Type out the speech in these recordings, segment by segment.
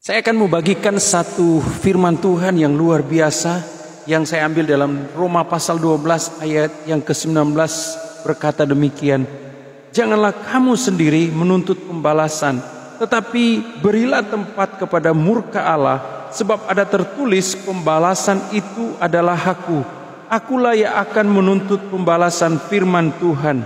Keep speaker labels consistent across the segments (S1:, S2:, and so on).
S1: Saya akan membagikan satu firman Tuhan yang luar biasa yang saya ambil dalam Roma pasal 12 ayat yang ke-19 berkata demikian. Janganlah kamu sendiri menuntut pembalasan, tetapi berilah tempat kepada murka Allah, sebab ada tertulis pembalasan itu adalah hakku. Akulah yang akan menuntut pembalasan, firman Tuhan.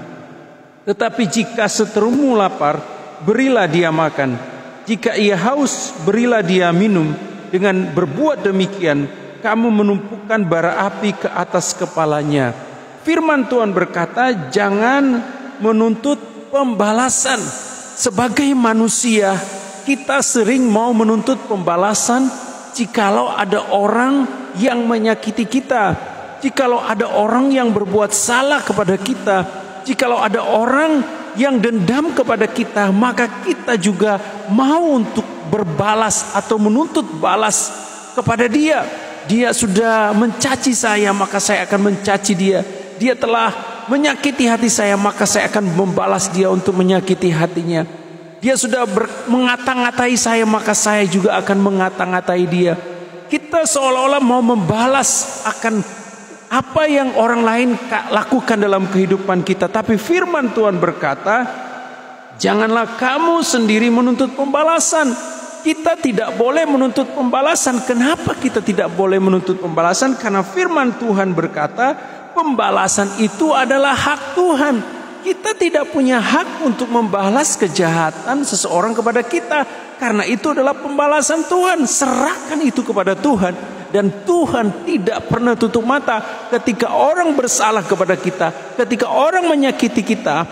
S1: Tetapi jika seterumu lapar, berilah dia makan. Jika ia haus, berilah dia minum. Dengan berbuat demikian, kamu menumpukan bara api ke atas kepalanya. Firman Tuhan berkata, jangan menuntut pembalasan. Sebagai manusia, kita sering mau menuntut pembalasan jikalau ada orang yang menyakiti kita, jikalau ada orang yang berbuat salah kepada kita, jikalau ada orang yang dendam kepada kita, maka kita juga mau untuk berbalas atau menuntut balas kepada dia. Dia sudah mencaci saya, maka saya akan mencaci dia. Dia telah menyakiti hati saya, maka saya akan membalas dia untuk menyakiti hatinya. Dia sudah mengata-ngatai saya, maka saya juga akan mengata-ngatai dia. Kita seolah-olah mau membalas akan apa yang orang lain lakukan dalam kehidupan kita. Tapi firman Tuhan berkata, janganlah kamu sendiri menuntut pembalasan. Kita tidak boleh menuntut pembalasan. Kenapa kita tidak boleh menuntut pembalasan? Karena firman Tuhan berkata, pembalasan itu adalah hak Tuhan. Kita tidak punya hak untuk membalas kejahatan seseorang kepada kita. Karena itu adalah pembalasan Tuhan. Serahkan itu kepada Tuhan. Dan Tuhan tidak pernah tutup mata ketika orang bersalah kepada kita, ketika orang menyakiti kita.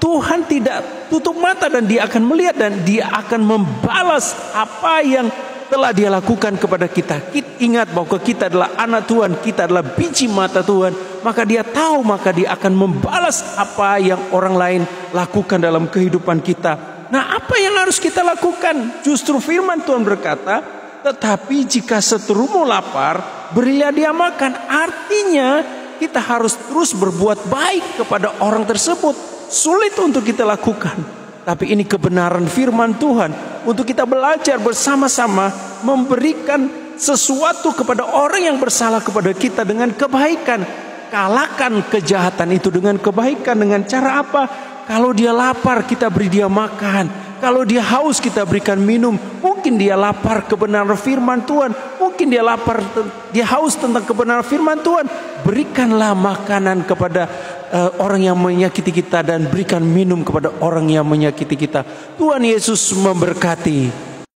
S1: Tuhan tidak tutup mata dan dia akan melihat dan dia akan membalas apa yang telah dia lakukan kepada kita. Ingat bahwa kita adalah anak Tuhan, kita adalah biji mata Tuhan. Maka dia tahu, maka dia akan membalas apa yang orang lain lakukan dalam kehidupan kita. Nah, apa yang harus kita lakukan? Justru firman Tuhan berkata, tetapi jika seterumu lapar, berilah dia makan. Artinya kita harus terus berbuat baik kepada orang tersebut. Sulit untuk kita lakukan, tapi ini kebenaran firman Tuhan untuk kita belajar bersama-sama memberikan sesuatu kepada orang yang bersalah kepada kita dengan kebaikan. Kalahkan kejahatan itu dengan kebaikan. Dengan cara apa? Kalau dia lapar, kita beri dia makan. Kalau dia haus, kita berikan minum. Mungkin dia lapar kebenaran firman Tuhan. Mungkin dia lapar, dia haus tentang kebenaran firman Tuhan. Berikanlah makanan kepada orang yang menyakiti kita dan berikan minum kepada orang yang menyakiti kita. Tuhan Yesus memberkati.